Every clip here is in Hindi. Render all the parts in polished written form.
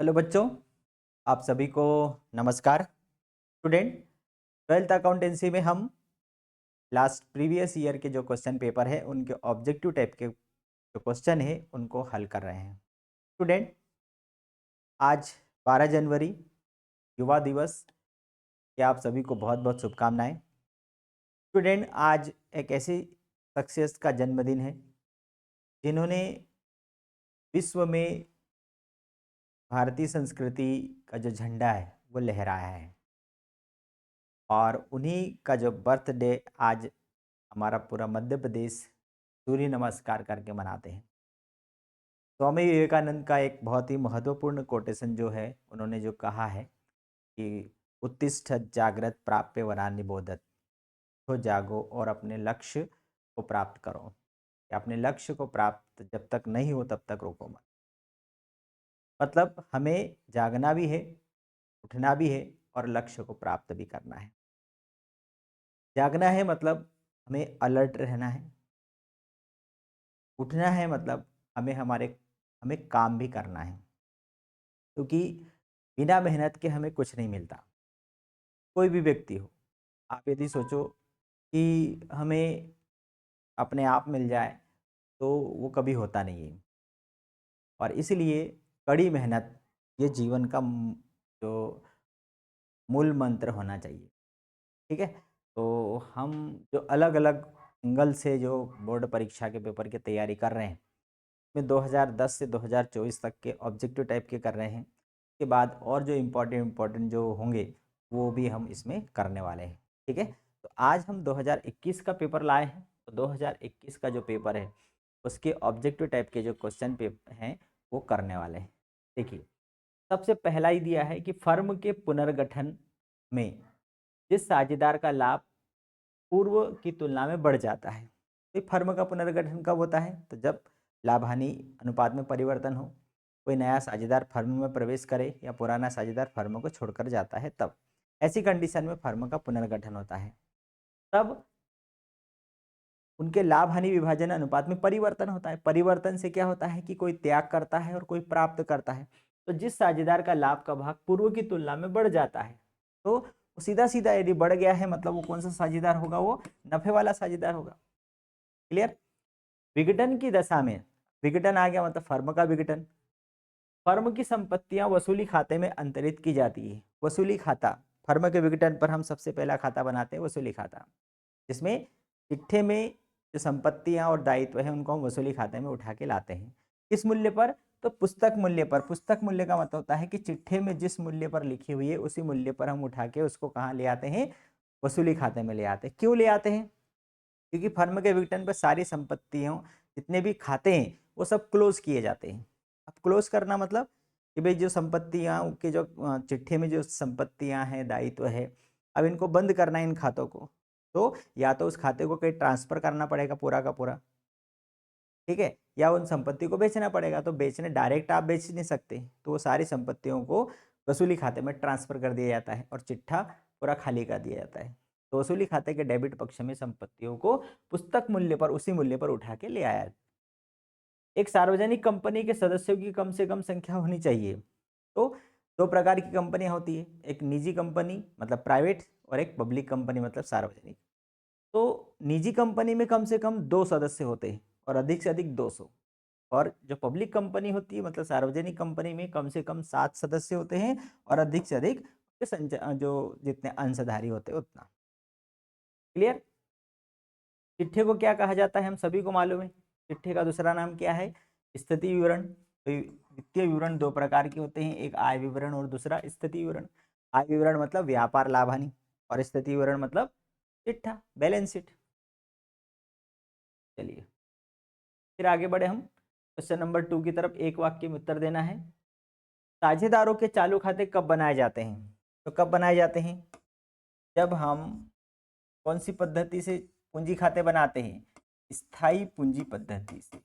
हेलो बच्चों, आप सभी को नमस्कार। स्टूडेंट, ट्वेल्थ अकाउंटेंसी में हम लास्ट प्रीवियस ईयर के जो क्वेश्चन पेपर है उनके ऑब्जेक्टिव टाइप के जो क्वेश्चन है उनको हल कर रहे हैं। स्टूडेंट, आज 12 जनवरी युवा दिवस के आप सभी को बहुत बहुत शुभकामनाएं। स्टूडेंट, आज एक ऐसी शख्सियत का जन्मदिन है जिन्होंने विश्व में भारतीय संस्कृति का जो झंडा है वो लहराया है, और उन्हीं का जो बर्थडे आज हमारा पूरा मध्य प्रदेश सूर्य नमस्कार करके मनाते हैं। स्वामी विवेकानंद का एक बहुत ही महत्वपूर्ण कोटेशन जो है, उन्होंने जो कहा है कि उत्तिष्ठत जागृत प्राप्य वरा निबोधत, तो जागो और अपने लक्ष्य को प्राप्त करो। कि अपने लक्ष्य को प्राप्त जब तक नहीं हो तब तक रोको मत। मतलब हमें जागना भी है, उठना भी है और लक्ष्य को प्राप्त भी करना है। जागना है मतलब हमें अलर्ट रहना है, उठना है मतलब हमें काम भी करना है, क्योंकि बिना मेहनत के हमें कुछ नहीं मिलता। कोई भी व्यक्ति हो, आप यदि सोचो कि हमें अपने आप मिल जाए तो वो कभी होता नहीं है, और इसलिए कड़ी मेहनत ये जीवन का जो मूल मंत्र होना चाहिए। ठीक है, तो हम जो अलग अलग एंगल से जो बोर्ड परीक्षा के पेपर की तैयारी कर रहे हैं, में 2010 से 2024 तक के ऑब्जेक्टिव टाइप के कर रहे हैं। उसके बाद और जो इम्पोर्टेंट जो होंगे वो भी हम इसमें करने वाले हैं। ठीक है, तो आज हम 2021 का पेपर लाए हैं। तो 2021 का जो पेपर है उसके ऑब्जेक्टिव टाइप के जो क्वेश्चन पेपर हैं वो करने वाले हैं। देखिए, सबसे पहला ही दिया है कि फर्म के पुनर्गठन में जिस साझेदार का लाभ पूर्व की तुलना में बढ़ जाता है। तो फर्म का पुनर्गठन कब होता है? तो जब लाभ हानि अनुपात में परिवर्तन हो, कोई नया साझेदार फर्म में प्रवेश करे या पुराना साझेदार फर्म को छोड़कर जाता है, तब ऐसी कंडीशन में फर्म का पुनर्गठन होता है। तब उनके लाभ हानि विभाजन अनुपात में परिवर्तन होता है। परिवर्तन से क्या होता है कि कोई त्याग करता है और कोई प्राप्त करता है। तो जिस साझेदार का लाभ का भाग पूर्व की तुलना में बढ़ जाता है, तो सीधा सीधा यदि बढ़ गया है मतलब वो कौन सा साझेदार होगा? वो नफे वाला साझेदार होगा। क्लियर? विघटन की दशा में, विघटन आ गया मतलब फर्म का विघटन, फर्म की संपत्तियां वसूली खाते में अंतरित की जाती है। वसूली खाता, फर्म के विघटन पर हम सबसे पहला खाता बनाते हैं वसूली खाता, जिसमें चिट्ठे में जो संपत्तियां और दायित्व है उनको हम वसूली खाते में उठा के लाते हैं। किस मूल्य पर? तो पुस्तक मूल्य पर। पुस्तक मूल्य का मतलब होता है कि चिट्ठे में जिस मूल्य पर लिखी हुई है उसी मूल्य पर हम उठा के उसको कहाँ ले आते हैं? वसूली खाते में ले आते हैं। क्यों ले आते हैं? क्योंकि फर्म के विघटन पर सारी संपत्तियों जितने भी खाते हैं वो सब क्लोज किए जाते हैं। अब क्लोज करना मतलब कि भाई जो संपत्तियां के जो चिट्ठे में जो संपत्तियां हैं, दायित्व है, अब इनको बंद करना है इन खातों को। तो या तो उस खाते को कहीं ट्रांसफर करना पड़ेगा पूरा का पूरा, ठीक है, या उन संपत्ति को बेचना पड़ेगा। तो बेचने डायरेक्ट आप बेच नहीं सकते, तो वो सारी संपत्तियों को वसूली खाते में ट्रांसफर कर दिया जाता है और चिट्ठा पूरा खाली कर दिया जाता है। तो वसूली खाते के डेबिट पक्ष में संपत्तियों को पुस्तक मूल्य पर, उसी मूल्य पर उठा के ले आया। एक सार्वजनिक कंपनी के सदस्यों की कम से कम संख्या होनी चाहिए। तो दो प्रकार की कंपनियां होती है, एक निजी कंपनी मतलब प्राइवेट, और एक पब्लिक कंपनी मतलब सार्वजनिक। तो निजी कंपनी में कम से कम 2 सदस्य होते हैं और अधिक से अधिक 200, और जो पब्लिक कंपनी होती है मतलब सार्वजनिक कंपनी में कम से कम 7 सदस्य होते हैं और अधिक से अधिक जो जितने अंशधारी होते हैं उतना। क्लियर? चिट्ठे को क्या कहा जाता है हम सभी को मालूम है। चिट्ठे का दूसरा नाम क्या है? स्थिति विवरण। तो वित्तीय विवरण दो प्रकार के होते हैं, एक आय विवरण और दूसरा स्थिति विवरण। आय विवरण मतलब व्यापार लाभ हानि, और स्थिति विवरण मतलब चिट्ठा, बैलेंस शीट। चलिए फिर आगे बढ़े हम क्वेश्चन नंबर 2 की तरफ। एक वाक्य में उत्तर देना है। साझेदारों के चालू खाते कब बनाए जाते हैं? तो कब बनाए जाते हैं? जब हम कौन सी पद्धति से पूंजी खाते बनाते हैं? स्थायी पूंजी पद्धति से।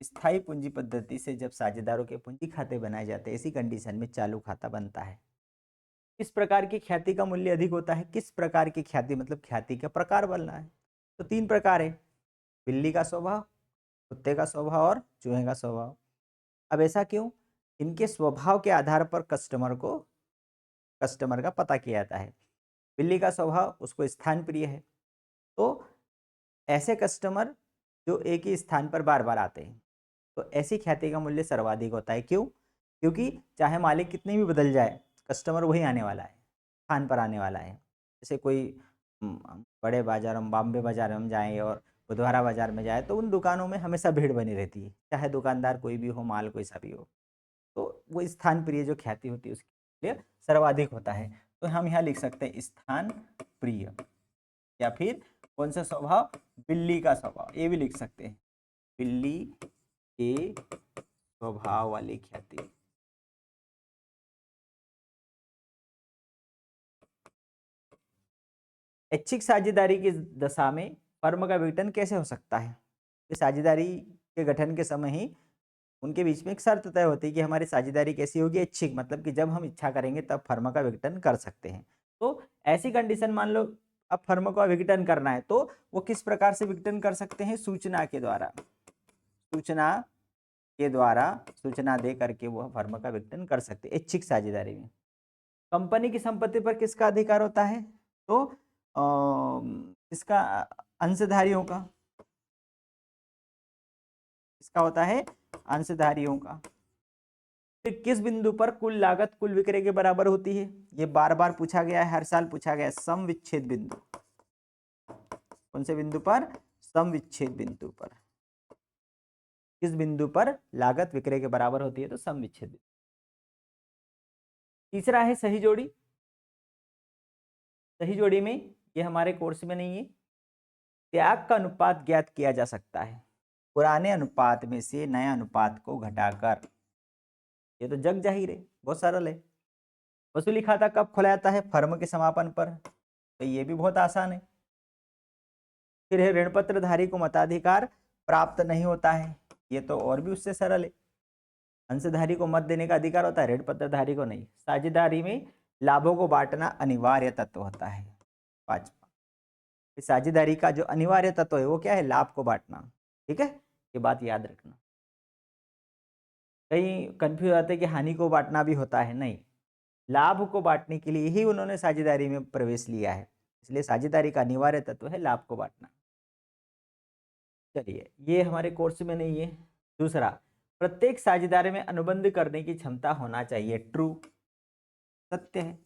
स्थायी पूंजी पद्धति से जब साझेदारों के पूंजी खाते बनाए जाते हैं, इसी कंडीशन में चालू खाता बनता है। किस प्रकार की ख्याति का मूल्य अधिक होता है? किस प्रकार की ख्याति मतलब ख्याति का प्रकार बनना है। तो 3 प्रकार है, बिल्ली का स्वभाव, कुत्ते का स्वभाव और चूहे का स्वभाव। अब ऐसा क्यों? इनके स्वभाव के आधार पर कस्टमर का पता किया जाता है। बिल्ली का स्वभाव उसको स्थान प्रिय है, तो ऐसे कस्टमर जो एक ही स्थान पर बार बार आते हैं, तो ऐसी ख्याति का मूल्य सर्वाधिक होता है। क्यों? क्योंकि चाहे मालिक कितनी भी बदल जाए, कस्टमर वही आने वाला है, स्थान पर आने वाला है। जैसे कोई बड़े बाजार हम बॉम्बे बाजार में हम जाएँ और बुधवारा बाजार में जाए, तो उन दुकानों में हमेशा भीड़ बनी रहती है, चाहे दुकानदार कोई भी हो, माल कोई सा भी हो। तो वो स्थान प्रिय जो ख्याति होती है उसके लिए सर्वाधिक होता है। तो हम यहाँ लिख सकते हैं स्थान प्रिय, या फिर कौन सा स्वभाव? बिल्ली का स्वभाव, ये भी लिख सकते हैं, बिल्ली के स्वभाव वाली ख्याति। ऐच्छिक साझेदारी की दशा में फर्म का विघटन कैसे हो सकता है? ये साझेदारी के गठन के समय ही उनके बीच में एक शर्त तय होती है कि हमारी साझेदारी कैसी होगी? ऐच्छिक, मतलब कि जब हम इच्छा करेंगे तब फर्म का विघटन कर सकते हैं। तो ऐसी कंडीशन मान लो अब फर्म का विघटन करना है, तो वो किस प्रकार से विघटन कर सकते हैं? सूचना के द्वारा, सूचना दे करके वो फर्म का विघटन कर सकते हैं ऐच्छिक साझेदारी में। कंपनी की संपत्ति पर किसका अधिकार होता है? तो इसका अंशधारियों का, इसका होता है अंशधारियों का। फिर किस बिंदु पर कुल लागत कुल विक्रय के बराबर होती है? ये बार बार पूछा गया है, हर साल पूछा गया है। सम विच्छेद बिंदु, कौन से बिंदु पर? सम विच्छेद बिंदु पर। किस बिंदु पर लागत विक्रय के बराबर होती है? तो सम विच्छेद बिंदु। तीसरा है सही जोड़ी। सही जोड़ी में ये हमारे कोर्स में नहीं है। त्याग का अनुपात ज्ञात किया जा सकता है पुराने अनुपात में से नए अनुपात को घटाकर। ये तो जग जाहिर है, बहुत सरल है। वसूली खाता कब खोला जाता है? फर्म के समापन पर, तो ये भी बहुत आसान है। फिर है ऋण पत्रधारी को मताधिकार प्राप्त नहीं होता है, ये तो और भी उससे सरल है। अंशधारी को मत देने का अधिकार होता है, ऋण पत्रधारी को नहीं। साझेदारी में लाभों को बांटना अनिवार्य तत्व होता है। पांचवा, इस साझेदारी का जो अनिवार्य तत्व है वो क्या है? लाभ को बांटना। ठीक है, ये बात याद रखना। कहीं कंफ्यूज आते हैं कि हानि को बांटना भी होता है, नहीं, लाभ को बांटने के लिए ही उन्होंने साझेदारी में प्रवेश लिया है, इसलिए साझेदारी का अनिवार्य तत्व है लाभ को बांटना। चलिए, ये हमारे कोर्स में नहीं है। दूसरा, प्रत्येक साझेदारी में अनुबंध करने की क्षमता होना चाहिए। ट्रू, सत्य है।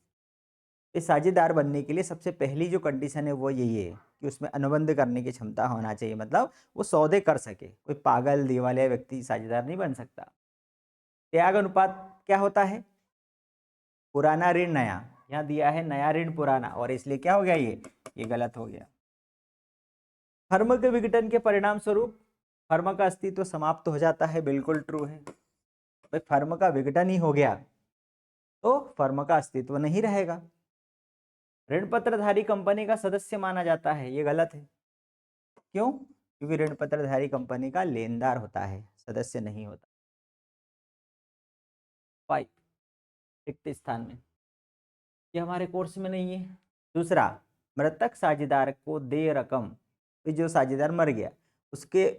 इस साझेदार बनने के लिए सबसे पहली जो कंडीशन है वो यही है कि उसमें अनुबंध करने की क्षमता होना चाहिए, मतलब वो सौदे कर सके। कोई पागल दिवालिया व्यक्ति साझेदार नहीं बन सकता। त्याग अनुपात क्या होता है? पुराना ऋण नया, यहाँ दिया है नया ऋण पुराना, और इसलिए क्या हो गया? ये गलत हो गया। फर्म के विघटन के परिणाम स्वरूप फर्म का अस्तित्व समाप्त हो जाता है, बिल्कुल ट्रू है। भाई फर्म का विघटन ही हो गया तो फर्म का अस्तित्व नहीं रहेगा। ऋण पत्रधारी कंपनी का सदस्य माना जाता है, ये गलत है। क्यों? क्योंकि ऋण पत्रधारी कंपनी का लेनदार होता है, सदस्य नहीं होता। 5 रिक्त स्थान में, ये हमारे कोर्स में नहीं है। दूसरा, मृतक साझेदार को देय रकम, जो साझेदार मर गया उसके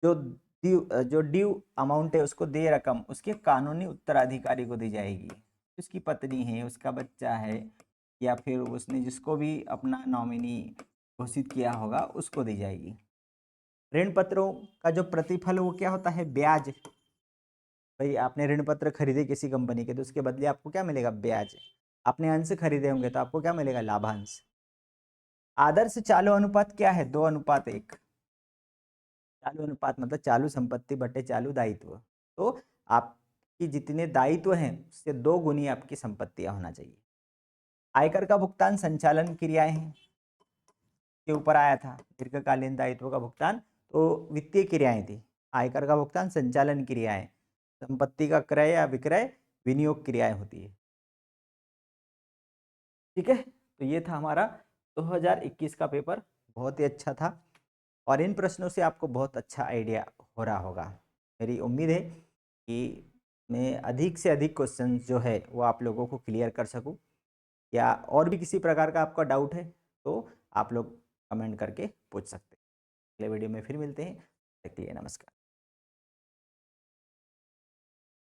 जो ड्यू अमाउंट है उसको देय रकम उसके कानूनी उत्तराधिकारी को दी जाएगी। उसकी पत्नी है, उसका बच्चा है, या फिर उसने जिसको भी अपना नॉमिनी घोषित किया होगा उसको दी जाएगी। ऋण पत्रों का जो प्रतिफल वो क्या होता है? ब्याज। भाई आपने ऋण पत्र खरीदे किसी कंपनी के, तो उसके बदले आपको क्या मिलेगा? ब्याज। आपने अंश खरीदे होंगे तो आपको क्या मिलेगा? लाभांश। आदर्श चालू अनुपात क्या है? 2:1। चालू अनुपात मतलब चालू संपत्ति बटे चालू दायित्व। तो आपकी जितने दायित्व हैं उससे 2 गुनी आपकी संपत्तियां होना चाहिए। आयकर का भुगतान संचालन क्रियाएं हैं के ऊपर आया था। दीर्घकालीन दायित्व का भुगतान तो वित्तीय क्रियाएं थी, आयकर का भुगतान संचालन क्रियाएं, संपत्ति का क्रय या विक्रय विनियोग क्रियाएं होती है। ठीक है, तो ये था हमारा 2021 का पेपर, बहुत ही अच्छा था और इन प्रश्नों से आपको बहुत अच्छा आइडिया हो रहा होगा। मेरी उम्मीद है कि मैं अधिक से अधिक क्वेश्चन जो है वो आप लोगों को क्लियर कर सकूं, या और भी किसी प्रकार का आपका डाउट है तो आप लोग कमेंट करके पूछ सकते हैं। अगले वीडियो में फिर मिलते हैं, तब तक के लिए नमस्कार।